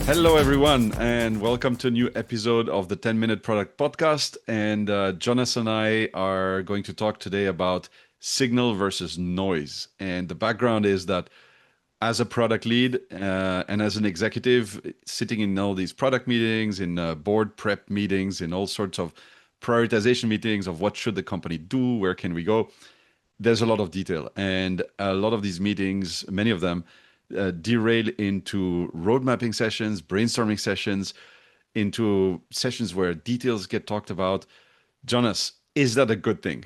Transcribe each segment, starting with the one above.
Hello, everyone, and welcome to a new episode of the 10-Minute Product Podcast. And Jonas and I are going to talk today about signal versus noise. And the background is that as a product lead and as an executive, sitting in all these product meetings, in board prep meetings, in all sorts of prioritization meetings of what should the company do, where can we go, there's a lot of detail. And a lot of these meetings, many of them, derail into road mapping sessions, brainstorming sessions, into sessions where details get talked about. Jonas, is that a good thing?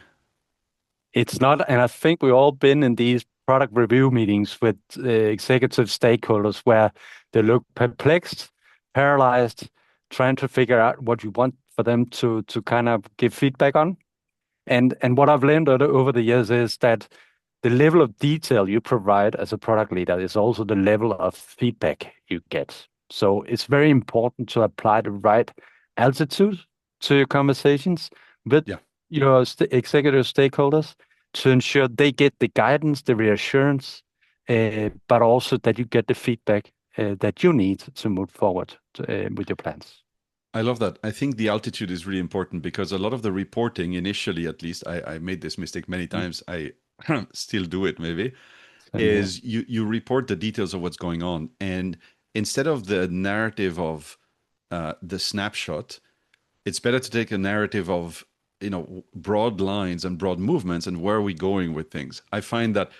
It's not, and I think we've all been in these product review meetings with executive stakeholders where they look perplexed, paralyzed, trying to figure out what you want for them to kind of give feedback on. And what I've learned over the years is that the level of detail you provide as a product leader is also the level of feedback you get. So it's very important to apply the right altitude to your conversations with Yeah, your executive stakeholders to ensure they get the guidance, the reassurance, but also that you get the feedback that you need to move forward with your plans. I love that. I think the altitude is really important because a lot of the reporting, initially at least, I made this mistake many Mm. times. I still do it maybe, Same here. is you report the details of what's going on. And instead of the narrative of the snapshot, it's better to take a narrative of broad lines and broad movements and where are we going with things. I find that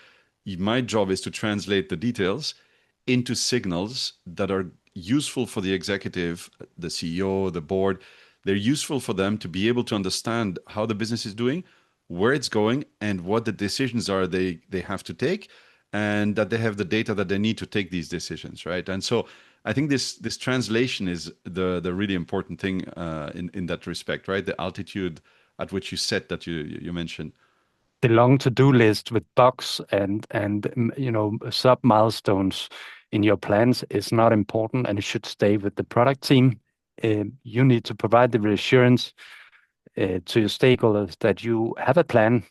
my job is to translate the details into signals that are useful for the executive, the CEO, the board. They're useful for them to be able to understand how the business is doing, where it's going, and what the decisions are they have to take, and that they have the data that they need to take these decisions, right? And so I think this translation is the really important thing in that respect, right? The altitude at which you set that you mentioned. The long to-do list with bugs and sub milestones in your plans is not important, and it should stay with the product team. You need to provide the reassurance to your stakeholders that you have a plan.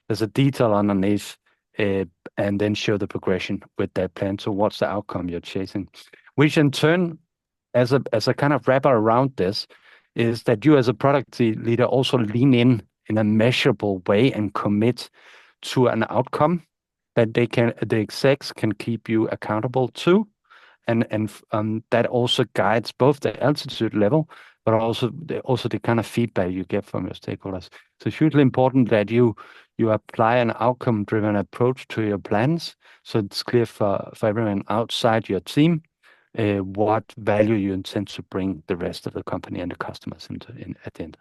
There's a detail underneath, uh, and then show the progression with that plan towards the outcome you're chasing. Which in turn, as a kind of wrapper around this, is that you as a product leader also lean in a measurable way and commit to an outcome that the execs can keep you accountable to, and that also guides both the altitude level, but also the kind of feedback you get from your stakeholders. So it's hugely important that you apply an outcome-driven approach to your plans, so it's clear for everyone outside your team what value you intend to bring the rest of the company and the customers in at the end.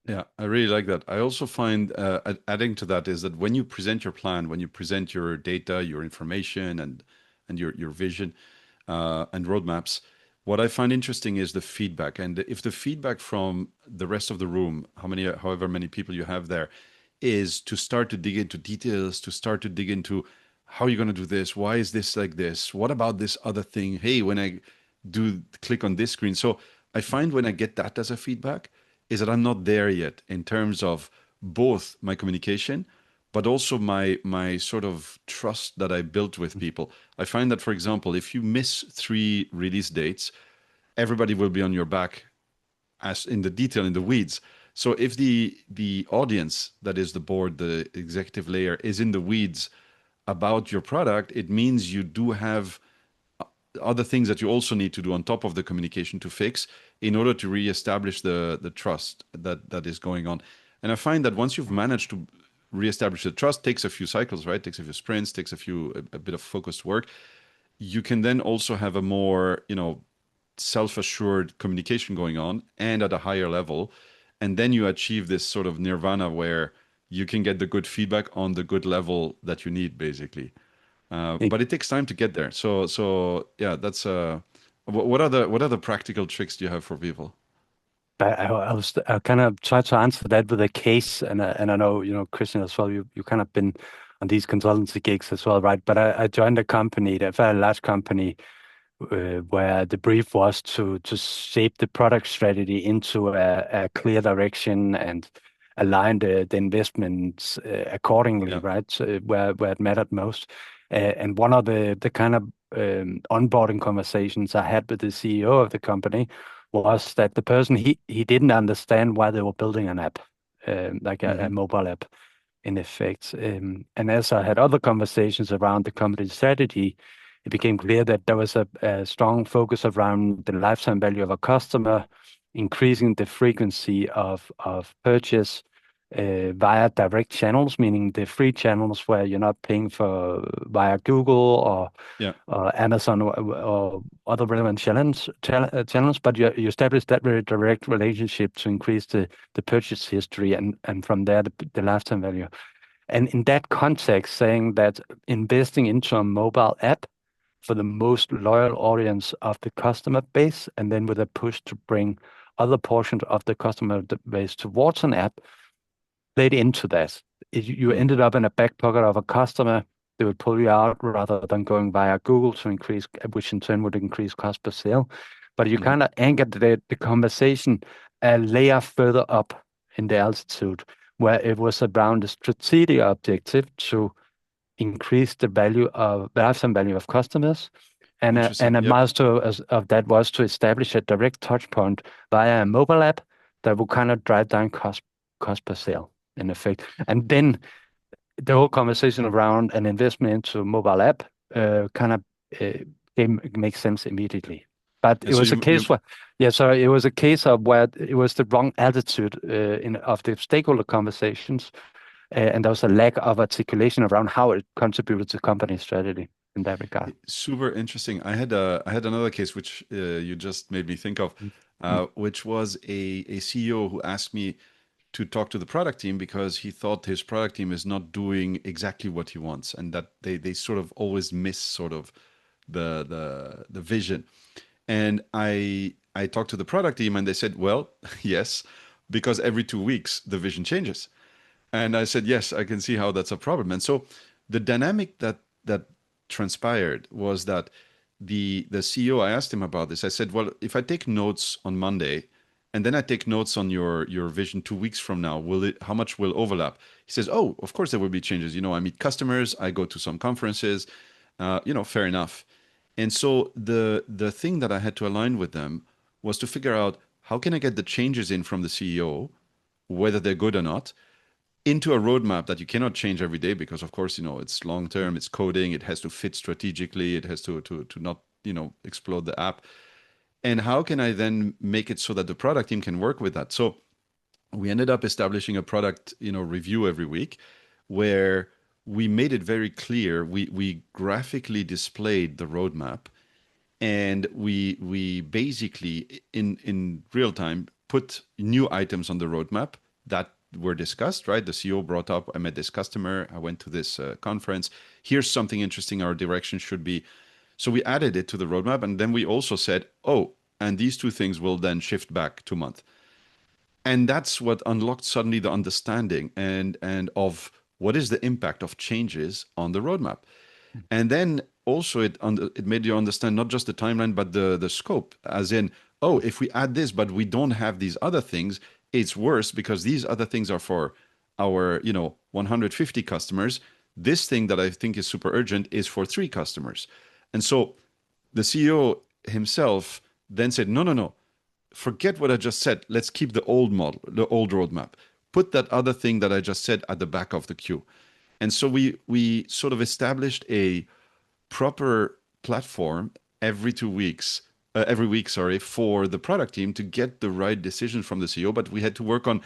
Yeah, I really like that. I also find adding to that is that when you present your plan, when you present your data, your information, and your vision and roadmaps, what I find interesting is the feedback. And if the feedback from the rest of the room, however many people you have there, is to start to dig into details, to start to dig into how are you going to do this? Why is this like this? What about this other thing? Hey, when I do click on this screen. So I find when I get that as a feedback, is that I'm not there yet in terms of both my communication, but also my sort of trust that I built with people. I find that, for example, if you miss 3 release dates, everybody will be on your back as in the detail in the weeds. So if the audience, that is the board, the executive layer, is in the weeds about your product, it means you do have other things that you also need to do on top of the communication to fix in order to reestablish the trust that is going on. And I find that once you've managed to reestablish the trust, takes a few cycles, right? Takes a few sprints, takes a bit of focused work. You can then also have a more, self-assured communication going on and at a higher level. And then you achieve this sort of nirvana where you can get the good feedback on the good level that you need, basically. But it takes time to get there. So yeah, that's what other practical tricks do you have for people? I kind of try to answer that with a case, and I know Christian as well. You kind of been on these consultancy gigs as well, right? But I joined a company, a very large company, where the brief was to shape the product strategy into a clear direction and align the investments accordingly, Yeah, right? So where it mattered most. And one of the kind of onboarding conversations I had with the CEO of the company was that the person he didn't understand why they were building an app, like a Hmm. mobile app in effect. And as I had other conversations around the company strategy, it became clear that there was a strong focus around the lifetime value of a customer, increasing the frequency of purchase via direct channels, meaning the free channels where you're not paying for via Google Yeah. or Amazon or other relevant channels, but you establish that very direct relationship to increase the purchase history and from there the lifetime value. And in that context, saying that investing into a mobile app for the most loyal audience of the customer base, and then with a push to bring other portions of the customer base towards an app, played into that. You Mm. ended up in a back pocket of a customer. They would pull you out rather than going via Google to increase, which in turn would increase cost per sale. But you Hmm. kind of anchored the conversation a layer further up in the altitude, where it was around the strategic objective to increase the lifetime value of customers. Interesting. And a Yep. milestone of that was to establish a direct touch point via a mobile app that would kind of drive down cost per sale in effect. And then the whole conversation around an investment into a mobile app kind of uh, makes sense immediately. But Yeah. it So was a you case where, yeah, so it was a case of where it was the wrong attitude in of the stakeholder conversations, and there was a lack of articulation around how it contributed to company strategy in that regard. super interesting. I had another case which you just made me think of, Mm. which was a CEO who asked me to talk to the product team because he thought his product team is not doing exactly what he wants, and that they sort of always miss sort of the vision. And I talked to the product team and they said, well, yes, because every 2 weeks the vision changes. And I said, yes, I can see how that's a problem. And so the dynamic that transpired was that the CEO, I asked him about this. I said, well, if I take notes on Monday and then I take notes on your vision 2 weeks from now, will it how much will overlap? He says, oh, of course there will be changes. You know, I meet customers, I go to some conferences, fair enough. And so the thing that I had to align with them was to figure out how can I get the changes in from the CEO, whether they're good or not, into a roadmap that you cannot change every day because of course it's long term, it's coding, it has to fit strategically, it has to not explode the app. And how can I then make it so that the product team can work with that? So we ended up establishing a product review every week where we made it very clear, we graphically displayed the roadmap, and we basically in real time put new items on the roadmap that were discussed. Right, the CEO brought up, I met this customer, I went to this conference, here's something interesting our direction should be. So we added it to the roadmap, and then we also said, oh, and these two things will then shift back to month. And that's what unlocked suddenly the understanding and of what is the impact of changes on the roadmap. And then also it made you understand not just the timeline but the scope, as in, oh, if we add this but we don't have these other things, it's worse because these other things are for our 150 customers. This thing that I think is super urgent is for 3 customers. And so the CEO himself then said, no, no, no, forget what I just said. Let's keep the old model, the old roadmap. Put that other thing that I just said at the back of the queue. And so we sort of established a proper platform every week, sorry, for the product team to get the right decision from the CEO. But we had to work on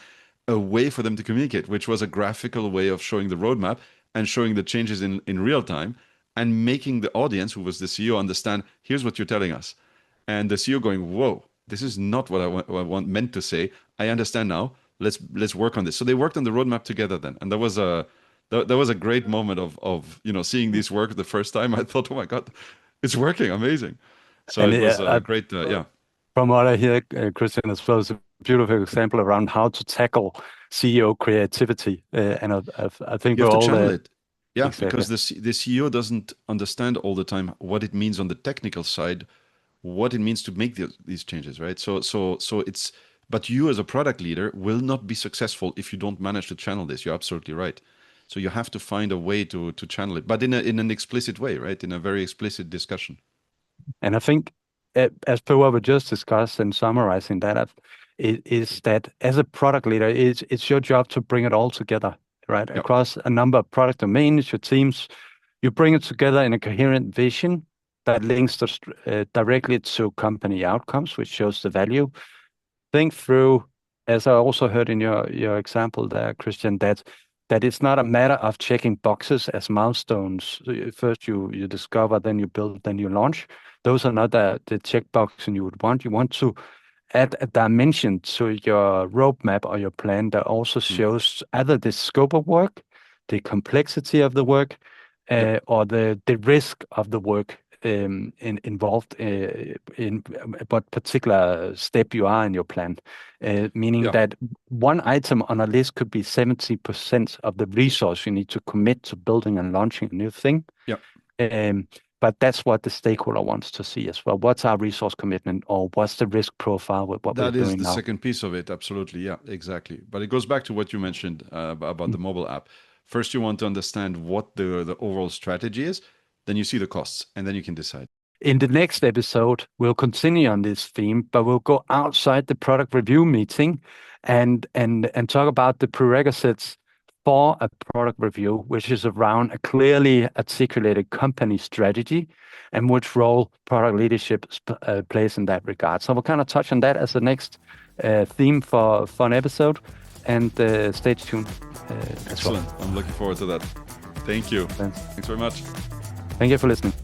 a way for them to communicate, which was a graphical way of showing the roadmap and showing the changes in real time and making the audience, who was the CEO, understand, here's what you're telling us. And the CEO going, whoa, this is not what I meant to say. I understand now. Let's work on this. So they worked on the roadmap together then, and that was a great moment of seeing this work the first time. I thought, oh my God, it's working, amazing. So And it was a great, yeah. from what I hear, Christian, as well, is a beautiful example around how to tackle CEO creativity. And I think You we're have to all channel it. Yeah, exactly. because the CEO doesn't understand all the time what it means on the technical side, what it means to make these changes, right? So it's, but you as a product leader will not be successful if you don't manage to channel this. You're absolutely right. So you have to find a way to channel it, but in an explicit way, right? In a very explicit discussion. And I think, as per what we just discussed and summarizing that, is that as a product leader, it's your job to bring it all together, right? Yeah. Across a number of product domains, your teams, you bring it together in a coherent vision that links directly to company outcomes, which shows the value. Think through, as I also heard in your example there, Christian, that it's not a matter of checking boxes as milestones. First you discover, then you build, then you launch. Those are not the check boxes you would want. You want to add a dimension to your roadmap or your plan that also shows either the scope of work, the complexity of the work, or the risk of the work involved in what particular step you are in your plan. Meaning that one item on a list could be 70% of the resource you need to commit to building and launching a new thing. But that's what the stakeholder wants to see as well. What's our resource commitment, or what's the risk profile with what we're doing now? That is the second piece of it. Absolutely. Yeah, exactly. But it goes back to what you mentioned about the mobile app. First, you want to understand what the overall strategy is. Then you see the costs, and then you can decide. In the next episode, we'll continue on this theme, but we'll go outside the product review meeting and talk about the prerequisites for a product review, which is around a clearly articulated company strategy and which role product leadership plays in that regard. So we'll kind of touch on that as the next theme for an episode, and stay tuned. Excellent. I'm looking forward to that. Thank you. Thanks very much. Thank you for listening.